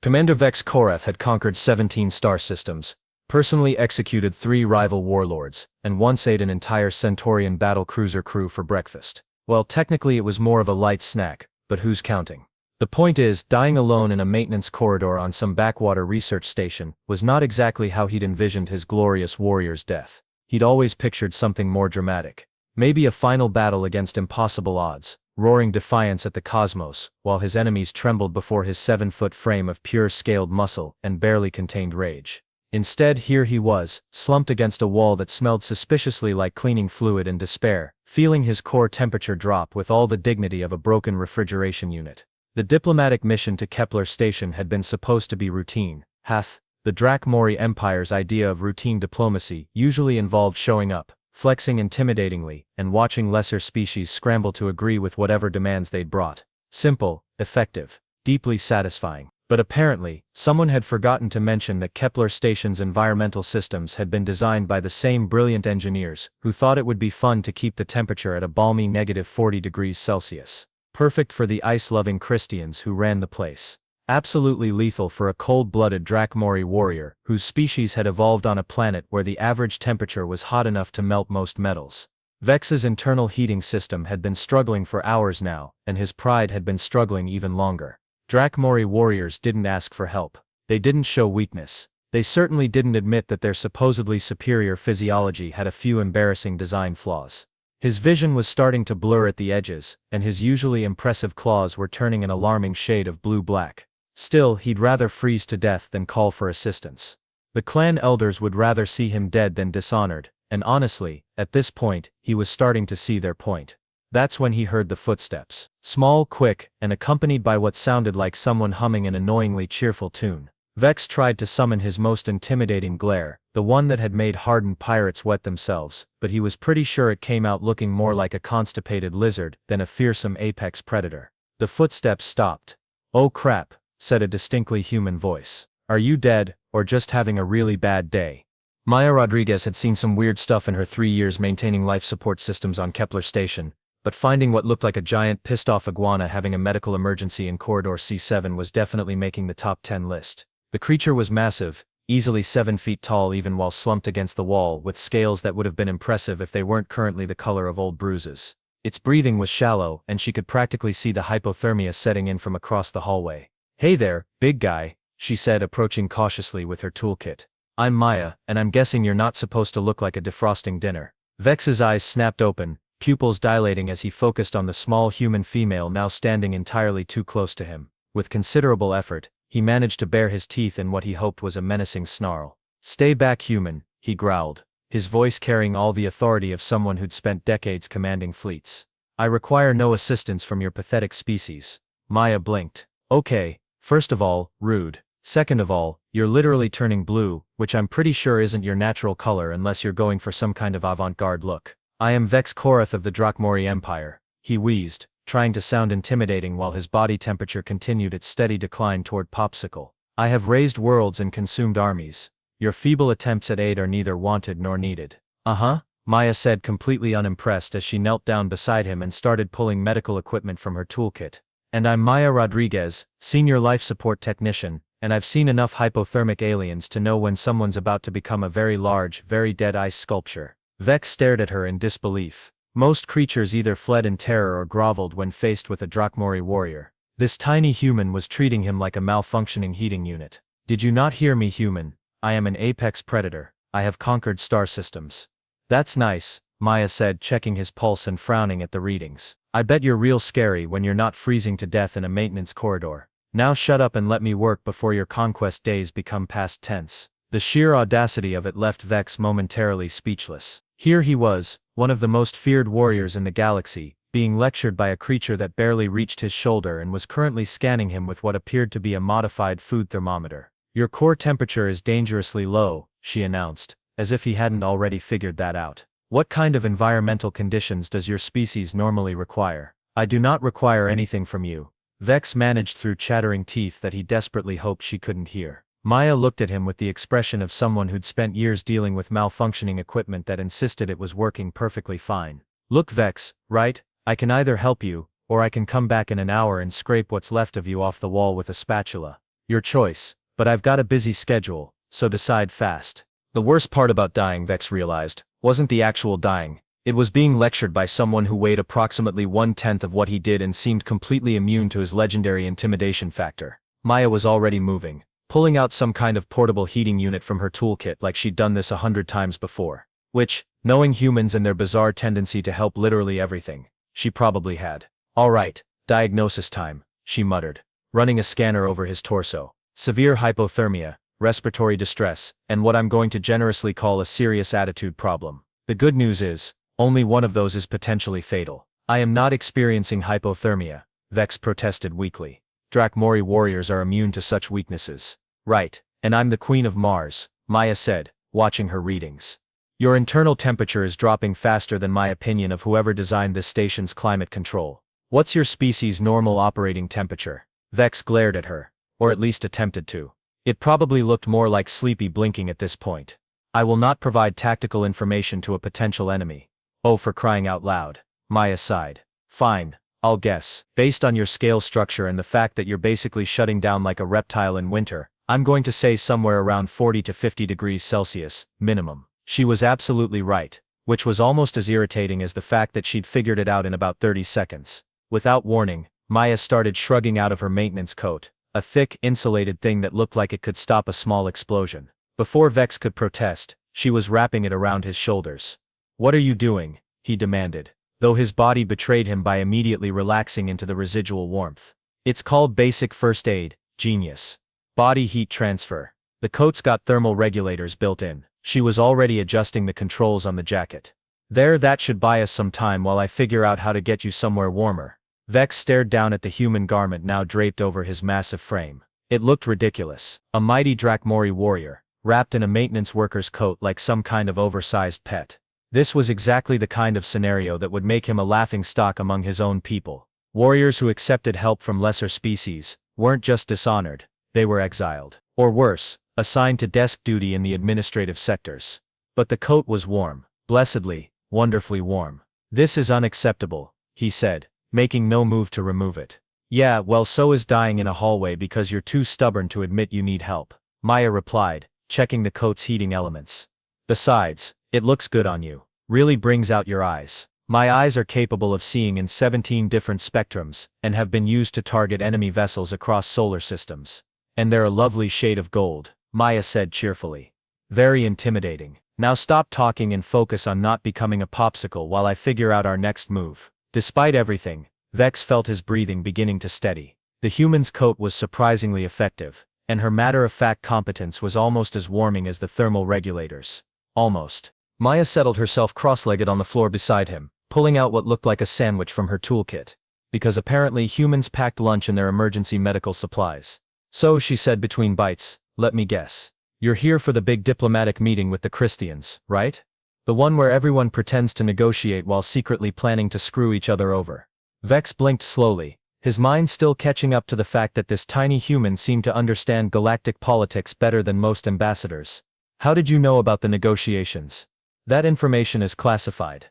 Commander Vex Korath had conquered 17 star systems, personally executed 3 rival warlords, and once ate an entire Centaurian battle cruiser crew for breakfast. Well, technically it was more of a light snack, but who's counting? The point is, dying alone in a maintenance corridor on some backwater research station was not exactly how he'd envisioned his glorious warrior's death. He'd always pictured something more dramatic. Maybe a final battle against impossible odds, roaring defiance at the cosmos, while his enemies trembled before his 7-foot frame of pure scaled muscle and barely contained rage. Instead, here he was, slumped against a wall that smelled suspiciously like cleaning fluid in despair, feeling his core temperature drop with all the dignity of a broken refrigeration unit. The diplomatic mission to Kepler Station had been supposed to be routine. The Drakmori Empire's idea of routine diplomacy usually involved showing up, flexing intimidatingly, and watching lesser species scramble to agree with whatever demands they'd brought. Simple, effective, deeply satisfying. But apparently, someone had forgotten to mention that Kepler Station's environmental systems had been designed by the same brilliant engineers who thought it would be fun to keep the temperature at a balmy -40 degrees Celsius. Perfect for the ice-loving Christians who ran the place. Absolutely lethal for a cold-blooded Drakmori warrior whose species had evolved on a planet where the average temperature was hot enough to melt most metals. Vex's internal heating system had been struggling for hours now, and his pride had been struggling even longer. Drakmori warriors didn't ask for help. They didn't show weakness. They certainly didn't admit that their supposedly superior physiology had a few embarrassing design flaws. His vision was starting to blur at the edges, and his usually impressive claws were turning an alarming shade of blue-black. Still, he'd rather freeze to death than call for assistance. The clan elders would rather see him dead than dishonored, and honestly, at this point, he was starting to see their point. That's when he heard the footsteps. Small, quick, and accompanied by what sounded like someone humming an annoyingly cheerful tune. Vex tried to summon his most intimidating glare, the one that had made hardened pirates wet themselves, but he was pretty sure it came out looking more like a constipated lizard than a fearsome apex predator. The footsteps stopped. "Oh crap," said a distinctly human voice. "Are you dead, or just having a really bad day?" Maya Rodriguez had seen some weird stuff in her 3 years maintaining life support systems on Kepler Station, but finding what looked like a giant pissed-off iguana having a medical emergency in Corridor C7 was definitely making the top 10 list. The creature was massive, easily 7 feet tall even while slumped against the wall, with scales that would have been impressive if they weren't currently the color of old bruises. Its breathing was shallow, and she could practically see the hypothermia setting in from across the hallway. "Hey there, big guy," she said, approaching cautiously with her toolkit. "I'm Maya, and I'm guessing you're not supposed to look like a defrosting dinner." Vex's eyes snapped open, pupils dilating as he focused on the small human female now standing entirely too close to him. With considerable effort, he managed to bare his teeth in what he hoped was a menacing snarl. "Stay back, human," he growled, his voice carrying all the authority of someone who'd spent decades commanding fleets. "I require no assistance from your pathetic species." Maya blinked. "Okay. First of all, rude. Second of all, you're literally turning blue, which I'm pretty sure isn't your natural color unless you're going for some kind of avant-garde look. I am Vex Korath of the Drakmori Empire," he wheezed, trying to sound intimidating while his body temperature continued its steady decline toward popsicle. "I have raised worlds and consumed armies. Your feeble attempts at aid are neither wanted nor needed." "Uh-huh," Maya said, completely unimpressed as she knelt down beside him and started pulling medical equipment from her toolkit. "And I'm Maya Rodriguez, senior life support technician, and I've seen enough hypothermic aliens to know when someone's about to become a very large, very dead ice sculpture." Vex stared at her in disbelief. Most creatures either fled in terror or groveled when faced with a Drakmori warrior. This tiny human was treating him like a malfunctioning heating unit. "Did you not hear me, human? I am an apex predator. I have conquered star systems." "That's nice," Maya said, checking his pulse and frowning at the readings. "I bet you're real scary when you're not freezing to death in a maintenance corridor. Now shut up and let me work before your conquest days become past tense." The sheer audacity of it left Vex momentarily speechless. Here he was, one of the most feared warriors in the galaxy, being lectured by a creature that barely reached his shoulder and was currently scanning him with what appeared to be a modified food thermometer. "Your core temperature is dangerously low," she announced, as if he hadn't already figured that out. "What kind of environmental conditions does your species normally require?" "I do not require anything from you," Vex managed through chattering teeth that he desperately hoped she couldn't hear. Maya looked at him with the expression of someone who'd spent years dealing with malfunctioning equipment that insisted it was working perfectly fine. "Look, Vex, right? I can either help you, or I can come back in an hour and scrape what's left of you off the wall with a spatula. Your choice, but I've got a busy schedule, so decide fast. The worst part about dying, Vex realized, wasn't the actual dying. It was being lectured by someone who weighed approximately 1/10 of what he did and seemed completely immune to his legendary intimidation factor. Maya was already moving, pulling out some kind of portable heating unit from her toolkit like she'd done this 100 times before. Which, knowing humans and their bizarre tendency to help literally everything, she probably had. All right, diagnosis time, she muttered, running a scanner over his torso. Severe hypothermia, respiratory distress, and what I'm going to generously call a serious attitude problem. The good news is, only one of those is potentially fatal. I am not experiencing hypothermia, Vex protested weakly. Drakmori warriors are immune to such weaknesses. Right, and I'm the Queen of Mars, Maya said, watching her readings. Your internal temperature is dropping faster than my opinion of whoever designed this station's climate control. What's your species' normal operating temperature? Vex glared at her, or at least attempted to. It probably looked more like sleepy blinking at this point. I will not provide tactical information to a potential enemy. Oh, for crying out loud. Maya sighed. Fine, I'll guess. Based on your scale structure and the fact that you're basically shutting down like a reptile in winter, I'm going to say somewhere around 40 to 50 degrees Celsius, minimum. She was absolutely right, which was almost as irritating as the fact that she'd figured it out in about 30 seconds. Without warning, Maya started shrugging out of her maintenance coat, a thick, insulated thing that looked like it could stop a small explosion. Before Vex could protest, she was wrapping it around his shoulders. What are you doing? He demanded, though his body betrayed him by immediately relaxing into the residual warmth. It's called basic first aid, genius. Body heat transfer. The coat's got thermal regulators built in. She was already adjusting the controls on the jacket. There, that should buy us some time while I figure out how to get you somewhere warmer. Vex stared down at the human garment now draped over his massive frame. It looked ridiculous. A mighty Drakmori warrior, wrapped in a maintenance worker's coat like some kind of oversized pet. This was exactly the kind of scenario that would make him a laughingstock among his own people. Warriors who accepted help from lesser species weren't just dishonored, they were exiled. Or worse, assigned to desk duty in the administrative sectors. But the coat was warm, blessedly, wonderfully warm. This is unacceptable, he said, making no move to remove it. Yeah, well, so is dying in a hallway because you're too stubborn to admit you need help, Maya replied, checking the coat's heating elements. Besides, it looks good on you. Really brings out your eyes. My eyes are capable of seeing in 17 different spectrums, and have been used to target enemy vessels across solar systems. And they're a lovely shade of gold, Maya said cheerfully. Very intimidating. Now stop talking and focus on not becoming a popsicle while I figure out our next move. Despite everything, Vex felt his breathing beginning to steady. The human's coat was surprisingly effective, and her matter-of-fact competence was almost as warming as the thermal regulators. Almost. Maya settled herself cross-legged on the floor beside him, pulling out what looked like a sandwich from her toolkit. Because apparently humans packed lunch in their emergency medical supplies. So, she said between bites, let me guess. You're here for the big diplomatic meeting with the Christians, right? The one where everyone pretends to negotiate while secretly planning to screw each other over. Vex blinked slowly, his mind still catching up to the fact that this tiny human seemed to understand galactic politics better than most ambassadors. How did you know about the negotiations? That information is classified.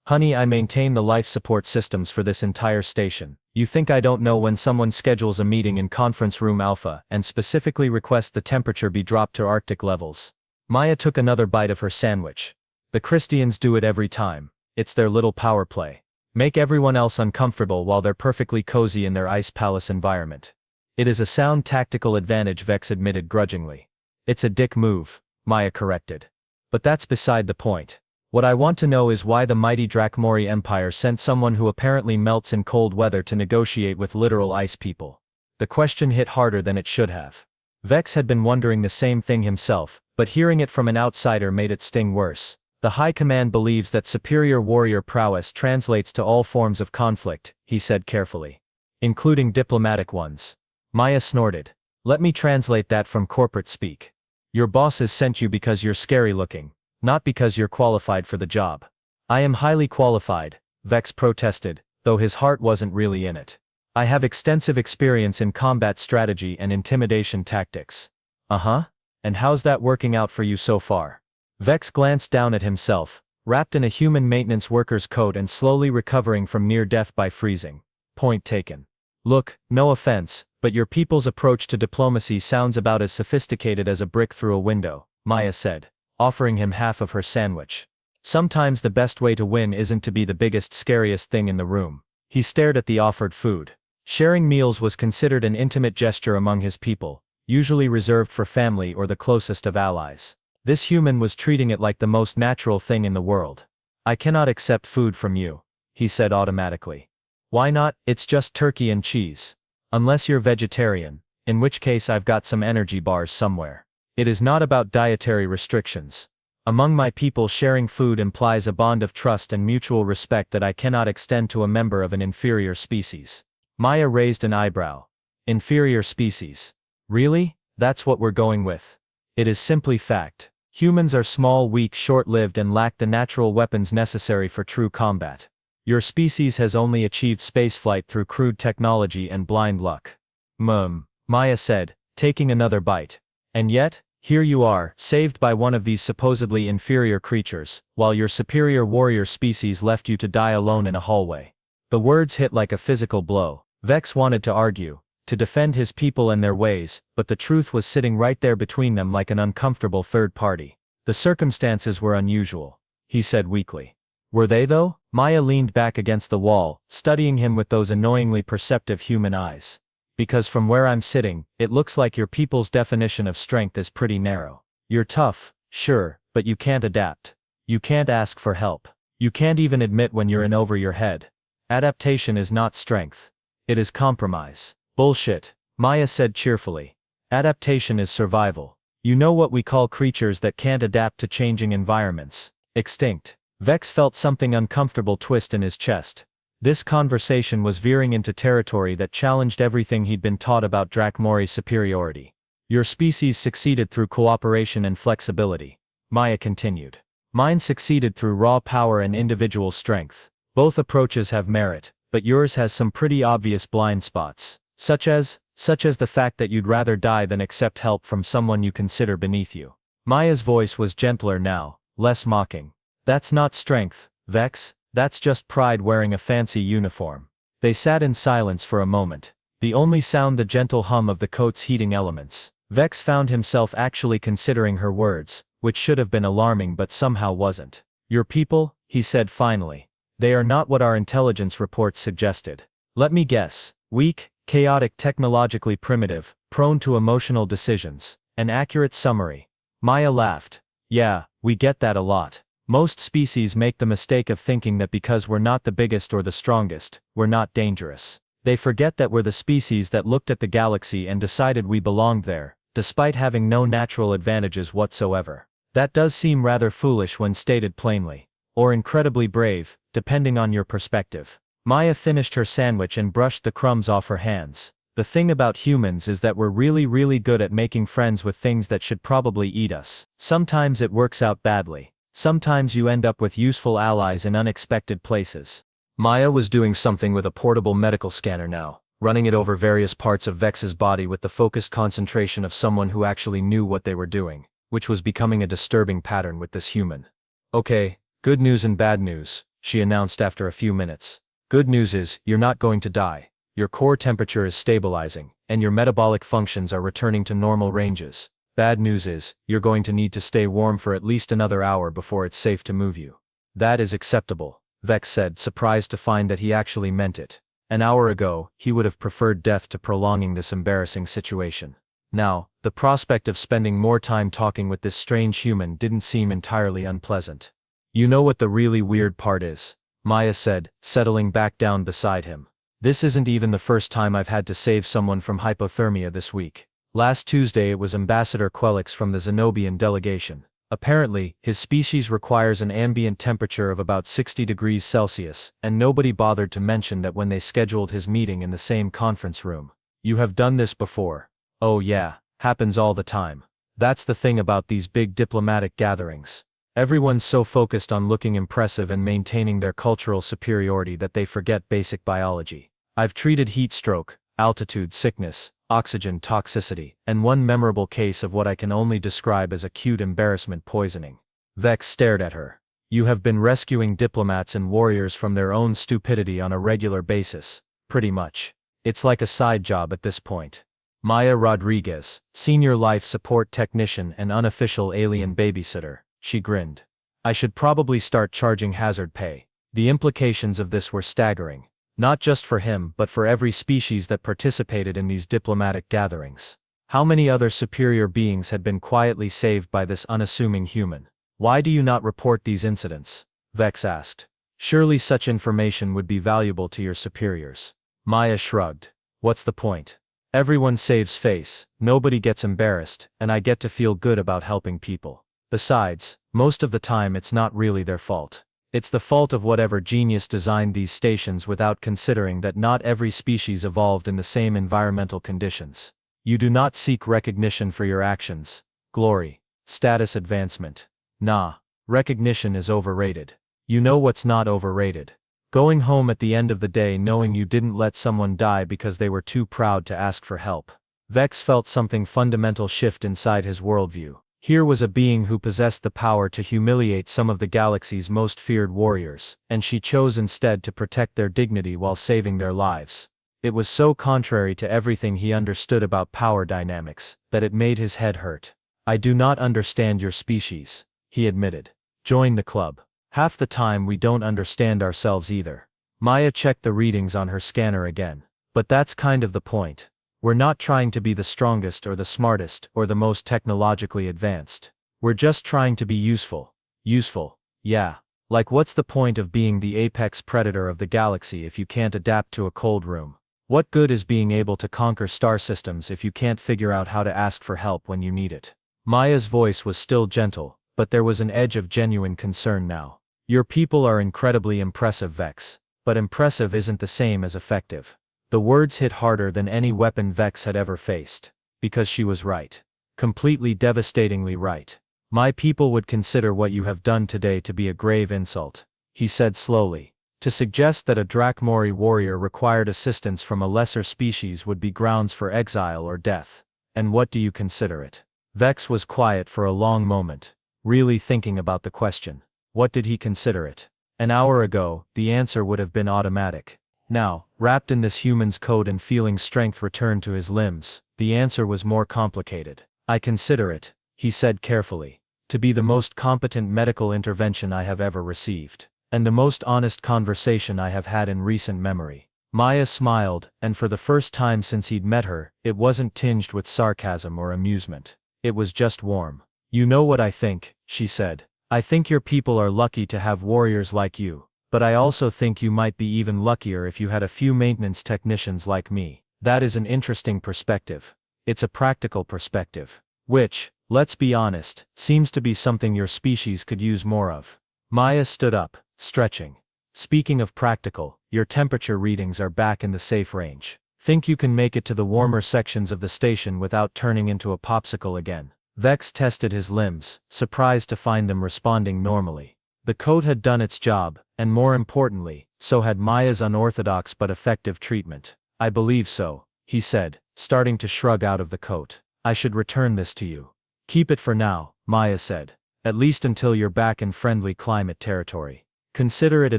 Honey, I maintain the life support systems for this entire station. You think I don't know when someone schedules a meeting in Conference Room Alpha and specifically requests the temperature be dropped to Arctic levels? Maya took another bite of her sandwich. The Christians do it every time. It's their little power play. Make everyone else uncomfortable while they're perfectly cozy in their ice palace environment. It is a sound tactical advantage, Vex admitted grudgingly. It's a dick move, Maya corrected. But that's beside the point. What I want to know is why the mighty Drakmori Empire sent someone who apparently melts in cold weather to negotiate with literal ice people. The question hit harder than it should have. Vex had been wondering the same thing himself, but hearing it from an outsider made it sting worse. The High Command believes that superior warrior prowess translates to all forms of conflict, he said carefully. Including diplomatic ones. Maya snorted. Let me translate that from corporate speak. Your bosses sent you because you're scary looking, not because you're qualified for the job. I am highly qualified, Vex protested, though his heart wasn't really in it. I have extensive experience in combat strategy and intimidation tactics. Uh-huh. And how's that working out for you so far? Vex glanced down at himself, wrapped in a human maintenance worker's coat and slowly recovering from near death by freezing. Point taken. Look, no offense, But your people's approach to diplomacy sounds about as sophisticated as a brick through a window, Maya said, offering him half of her sandwich. Sometimes the best way to win isn't to be the biggest, scariest thing in the room. He stared at the offered food. Sharing meals was considered an intimate gesture among his people, usually reserved for family or the closest of allies. This human was treating it like the most natural thing in the world. I cannot accept food from you, he said automatically. Why not? It's just turkey and cheese. Unless you're vegetarian, in which case I've got some energy bars somewhere. It is not about dietary restrictions. Among my people, sharing food implies a bond of trust and mutual respect that I cannot extend to a member of an inferior species. Maya raised an eyebrow. Inferior species. Really? That's what we're going with? It is simply fact. Humans are small, weak, short-lived and lack the natural weapons necessary for true combat. Your species has only achieved spaceflight through crude technology and blind luck. Maya said, taking another bite. And yet, here you are, saved by one of these supposedly inferior creatures, while your superior warrior species left you to die alone in a hallway. The words hit like a physical blow. Vex wanted to argue, to defend his people and their ways, but the truth was sitting right there between them like an uncomfortable third party. The circumstances were unusual, he said weakly. Were they though? Maya leaned back against the wall, studying him with those annoyingly perceptive human eyes. Because from where I'm sitting, it looks like your people's definition of strength is pretty narrow. You're tough, sure, but you can't adapt. You can't ask for help. You can't even admit when you're in over your head. Adaptation is not strength. It is compromise. Bullshit, Maya said cheerfully. Adaptation is survival. You know what we call creatures that can't adapt to changing environments? Extinct. Vex felt something uncomfortable twist in his chest. This conversation was veering into territory that challenged everything he'd been taught about Drakmori's superiority. Your species succeeded through cooperation and flexibility, Maya continued. Mine succeeded through raw power and individual strength. Both approaches have merit, but yours has some pretty obvious blind spots, such as the fact that you'd rather die than accept help from someone you consider beneath you. Maya's voice was gentler now, less mocking. That's not strength, Vex, that's just pride wearing a fancy uniform. They sat in silence for a moment, the only sound the gentle hum of the coat's heating elements. Vex found himself actually considering her words, which should have been alarming but somehow wasn't. Your people, he said finally. They are not what our intelligence reports suggested. Let me guess. Weak, chaotic, technologically primitive, prone to emotional decisions. An accurate summary. Maya laughed. Yeah, we get that a lot. Most species make the mistake of thinking that because we're not the biggest or the strongest, we're not dangerous. They forget that we're the species that looked at the galaxy and decided we belonged there, despite having no natural advantages whatsoever. That does seem rather foolish when stated plainly. Or incredibly brave, depending on your perspective. Maya finished her sandwich and brushed the crumbs off her hands. The thing about humans is that we're really good at making friends with things that should probably eat us. Sometimes it works out badly. Sometimes you end up with useful allies in unexpected places. Maya was doing something with a portable medical scanner now, running it over various parts of Vex's body with the focused concentration of someone who actually knew what they were doing, which was becoming a disturbing pattern with this human. Okay, good news and bad news, she announced after a few minutes. Good news is, you're not going to die. Your core temperature is stabilizing, and your metabolic functions are returning to normal ranges. Bad news is, you're going to need to stay warm for at least another hour before it's safe to move you. That is acceptable, Vex said, surprised to find that he actually meant it. An hour ago, he would have preferred death to prolonging this embarrassing situation. Now, the prospect of spending more time talking with this strange human didn't seem entirely unpleasant. You know what the really weird part is? Maya said, settling back down beside him. This isn't even the first time I've had to save someone from hypothermia this week. Last Tuesday it was Ambassador Quelix from the Zenobian delegation. Apparently, his species requires an ambient temperature of about 60 degrees Celsius, and nobody bothered to mention that when they scheduled his meeting in the same conference room. You have done this before. Oh yeah, happens all the time. That's the thing about these big diplomatic gatherings. Everyone's so focused on looking impressive and maintaining their cultural superiority that they forget basic biology. I've treated heat stroke, altitude sickness, oxygen toxicity, and one memorable case of what I can only describe as acute embarrassment poisoning. Vex stared at her. You have been rescuing diplomats and warriors from their own stupidity on a regular basis, pretty much. It's like a side job at this point. Maya Rodriguez, senior life support technician and unofficial alien babysitter, she grinned. I should probably start charging hazard pay. The implications of this were staggering. Not just for him but for every species that participated in these diplomatic gatherings. How many other superior beings had been quietly saved by this unassuming human? Why do you not report these incidents? Vex asked. Surely such information would be valuable to your superiors. Maya shrugged. What's the point? Everyone saves face, nobody gets embarrassed, and I get to feel good about helping people. Besides, most of the time it's not really their fault. It's the fault of whatever genius designed these stations without considering that not every species evolved in the same environmental conditions. You do not seek recognition for your actions, glory, status advancement. Nah, recognition is overrated. You know what's not overrated? Going home at the end of the day knowing you didn't let someone die because they were too proud to ask for help. Vex felt something fundamental shift inside his worldview. Here was a being who possessed the power to humiliate some of the galaxy's most feared warriors, and she chose instead to protect their dignity while saving their lives. It was so contrary to everything he understood about power dynamics, that it made his head hurt. I do not understand your species, he admitted. Join the club. Half the time we don't understand ourselves either. Maya checked the readings on her scanner again. But that's kind of the point. We're not trying to be the strongest or the smartest or the most technologically advanced. We're just trying to be useful. Useful, yeah. Like what's the point of being the apex predator of the galaxy if you can't adapt to a cold room? What good is being able to conquer star systems if you can't figure out how to ask for help when you need it? Maya's voice was still gentle, but there was an edge of genuine concern now. Your people are incredibly impressive, Vex. But impressive isn't the same as effective. The words hit harder than any weapon Vex had ever faced. Because she was right. Completely devastatingly right. My people would consider what you have done today to be a grave insult, he said slowly. To suggest that a Drakmori warrior required assistance from a lesser species would be grounds for exile or death. And what do you consider it? Vex was quiet for a long moment, really thinking about the question. What did he consider it? An hour ago, the answer would have been automatic. Now, wrapped in this human's coat and feeling strength return to his limbs, the answer was more complicated. I consider it, he said carefully, to be the most competent medical intervention I have ever received, and the most honest conversation I have had in recent memory. Maya smiled, and for the first time since he'd met her, it wasn't tinged with sarcasm or amusement. It was just warm. You know what I think, she said. I think your people are lucky to have warriors like you. But I also think you might be even luckier if you had a few maintenance technicians like me. That is an interesting perspective. It's a practical perspective. Which, let's be honest, seems to be something your species could use more of. Maya stood up, stretching. Speaking of practical, your temperature readings are back in the safe range. Think you can make it to the warmer sections of the station without turning into a popsicle again? Vex tested his limbs, surprised to find them responding normally. The coat had done its job, and more importantly, so had Maya's unorthodox but effective treatment. I believe so, he said, starting to shrug out of the coat. I should return this to you. Keep it for now, Maya said. At least until you're back in friendly climate territory. Consider it a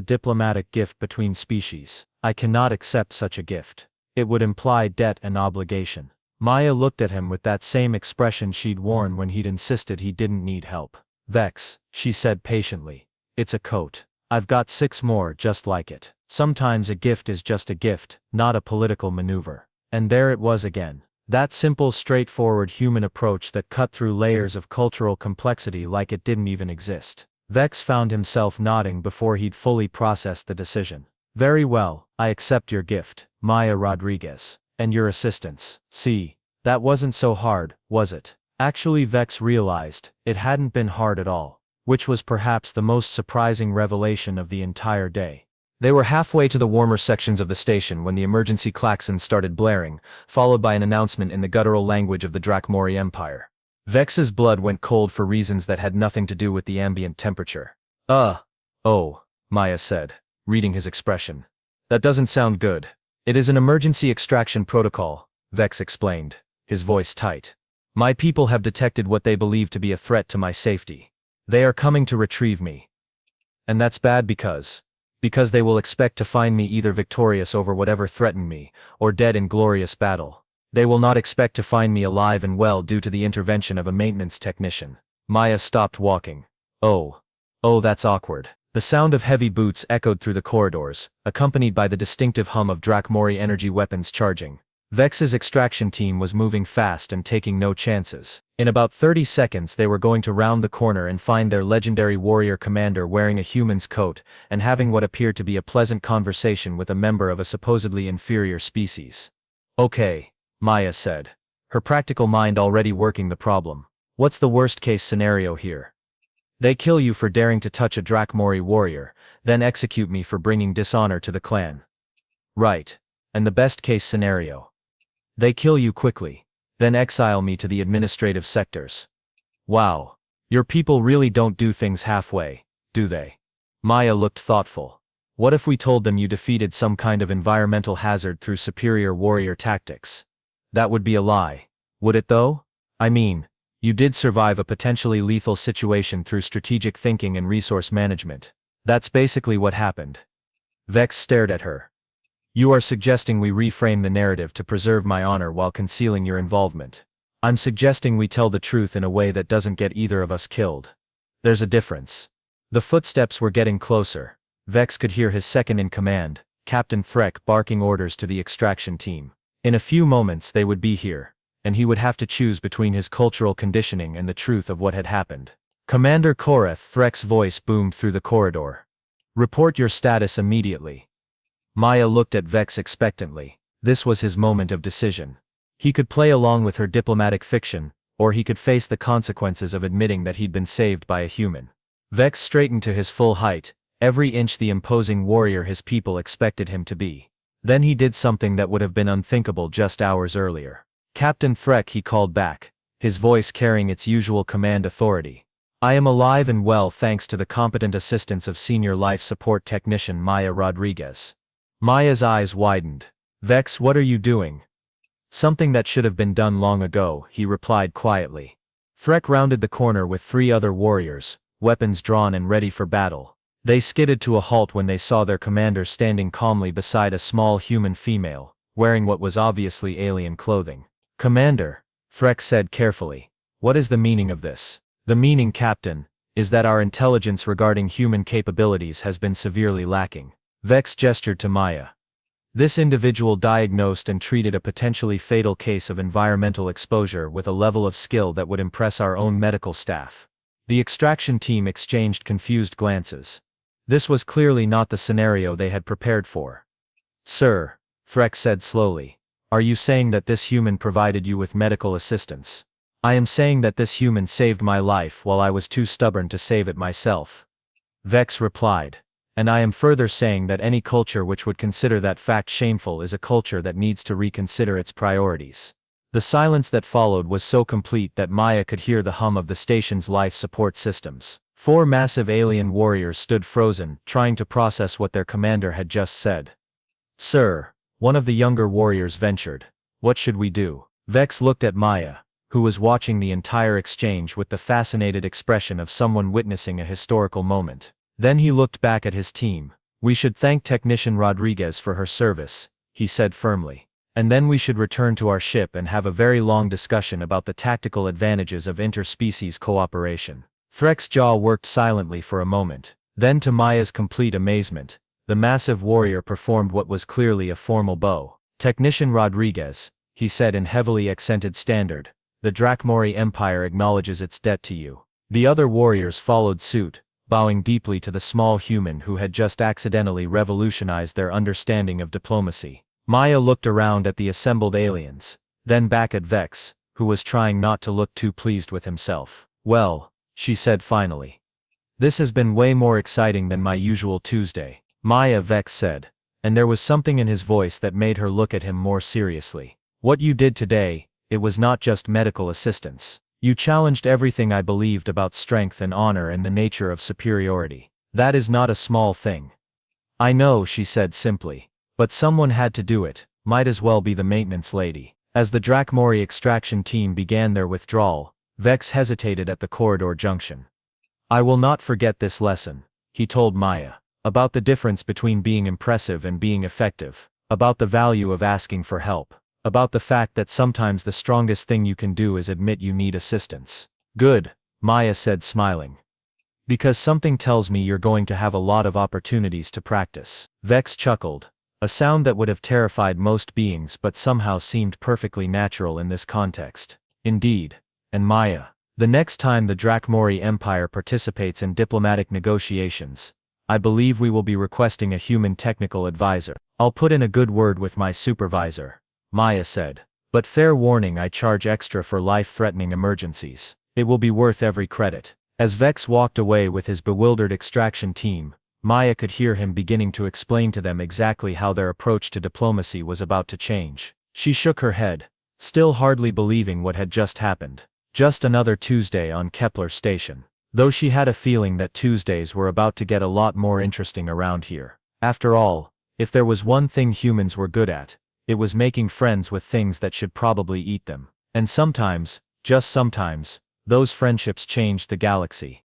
diplomatic gift between species. I cannot accept such a gift. It would imply debt and obligation. Maya looked at him with that same expression she'd worn when he'd insisted he didn't need help. Vex, she said patiently. It's a coat. I've got 6 more just like it. Sometimes a gift is just a gift, not a political maneuver. And there it was again. That simple, straightforward human approach that cut through layers of cultural complexity like it didn't even exist. Vex found himself nodding before he'd fully processed the decision. Very well, I accept your gift, Maya Rodriguez. And your assistance. See, that wasn't so hard, was it? Actually, Vex realized, it hadn't been hard at all. Which was perhaps the most surprising revelation of the entire day. They were halfway to the warmer sections of the station when the emergency klaxons started blaring, followed by an announcement in the guttural language of the Drakmori Empire. Vex's blood went cold for reasons that had nothing to do with the ambient temperature. Oh, Maya said, reading his expression. That doesn't sound good. It is an emergency extraction protocol, Vex explained, his voice tight. My people have detected what they believe to be a threat to my safety. They are coming to retrieve me. And that's bad because Because they will expect to find me either victorious over whatever threatened me, or dead in glorious battle. They will not expect to find me alive and well due to the intervention of a maintenance technician. Maya stopped walking. Oh. Oh, that's awkward. The sound of heavy boots echoed through the corridors, accompanied by the distinctive hum of Drakmori energy weapons charging. Vex's extraction team was moving fast and taking no chances. In about 30 seconds they were going to round the corner and find their legendary warrior commander wearing a human's coat, and having what appeared to be a pleasant conversation with a member of a supposedly inferior species. Okay, Maya said, her practical mind already working the problem. What's the worst-case scenario here? They kill you for daring to touch a Drakmori warrior, then execute me for bringing dishonor to the clan. Right. And the best-case scenario? They kill you quickly, then exile me to the administrative sectors. Wow. Your people really don't do things halfway, do they? Maya looked thoughtful. What if we told them you defeated some kind of environmental hazard through superior warrior tactics? That would be a lie. Would it though? I mean, you did survive a potentially lethal situation through strategic thinking and resource management. That's basically what happened. Vex stared at her. You are suggesting we reframe the narrative to preserve my honor while concealing your involvement. I'm suggesting we tell the truth in a way that doesn't get either of us killed. There's a difference. The footsteps were getting closer. Vex could hear his second-in-command, Captain Threk, barking orders to the extraction team. In a few moments they would be here, and he would have to choose between his cultural conditioning and the truth of what had happened. Commander Koreth, Threk's voice boomed through the corridor. Report your status immediately. Maya looked at Vex expectantly. This was his moment of decision. He could play along with her diplomatic fiction, or he could face the consequences of admitting that he'd been saved by a human. Vex straightened to his full height, every inch the imposing warrior his people expected him to be. Then he did something that would have been unthinkable just hours earlier. Captain Threk, he called back, his voice carrying its usual command authority. I am alive and well thanks to the competent assistance of Senior Life Support Technician Maya Rodriguez. Maya's eyes widened. Vex, what are you doing? Something that should have been done long ago, he replied quietly. Threk rounded the corner with 3 other warriors, weapons drawn and ready for battle. They skidded to a halt when they saw their commander standing calmly beside a small human female, wearing what was obviously alien clothing. Commander, Threk said carefully, what is the meaning of this? The meaning, Captain, is that our intelligence regarding human capabilities has been severely lacking. Vex gestured to Maya. This individual diagnosed and treated a potentially fatal case of environmental exposure with a level of skill that would impress our own medical staff. The extraction team exchanged confused glances. This was clearly not the scenario they had prepared for. Sir, Threk said slowly, are you saying that this human provided you with medical assistance? I am saying that this human saved my life while I was too stubborn to save it myself. Vex replied. And I am further saying that any culture which would consider that fact shameful is a culture that needs to reconsider its priorities. The silence that followed was so complete that Maya could hear the hum of the station's life support systems. 4 massive alien warriors stood frozen, trying to process what their commander had just said. Sir, one of the younger warriors ventured. What should we do? Vex looked at Maya, who was watching the entire exchange with the fascinated expression of someone witnessing a historical moment. Then he looked back at his team. We should thank Technician Rodriguez for her service, he said firmly. And then we should return to our ship and have a very long discussion about the tactical advantages of interspecies cooperation. Threk's jaw worked silently for a moment. Then, to Maya's complete amazement, the massive warrior performed what was clearly a formal bow. Technician Rodriguez, he said in heavily accented standard, the Drakmori Empire acknowledges its debt to you. The other warriors followed suit, bowing deeply to the small human who had just accidentally revolutionized their understanding of diplomacy. Maya looked around at the assembled aliens, then back at Vex, who was trying not to look too pleased with himself. Well, she said finally. This has been way more exciting than my usual Tuesday. Maya, Vex said, and there was something in his voice that made her look at him more seriously. What you did today, it was not just medical assistance. You challenged everything I believed about strength and honor and the nature of superiority. That is not a small thing. I know, she said simply. But someone had to do it, might as well be the maintenance lady. As the Drakmori extraction team began their withdrawal, Vex hesitated at the corridor junction. I will not forget this lesson, he told Maya. About the difference between being impressive and being effective. About the value of asking for help. About the fact that sometimes the strongest thing you can do is admit you need assistance. Good, Maya said, smiling. Because something tells me you're going to have a lot of opportunities to practice. Vex chuckled, a sound that would have terrified most beings but somehow seemed perfectly natural in this context. Indeed. And Maya, the next time the Drakmori Empire participates in diplomatic negotiations, I believe we will be requesting a human technical advisor. I'll put in a good word with my supervisor, Maya said. But fair warning, I charge extra for life-threatening emergencies. It will be worth every credit. As Vex walked away with his bewildered extraction team, Maya could hear him beginning to explain to them exactly how their approach to diplomacy was about to change. She shook her head, still hardly believing what had just happened. Just another Tuesday on Kepler Station. Though she had a feeling that Tuesdays were about to get a lot more interesting around here. After all, if there was one thing humans were good at, it was making friends with things that should probably eat them. And sometimes, just sometimes, those friendships changed the galaxy.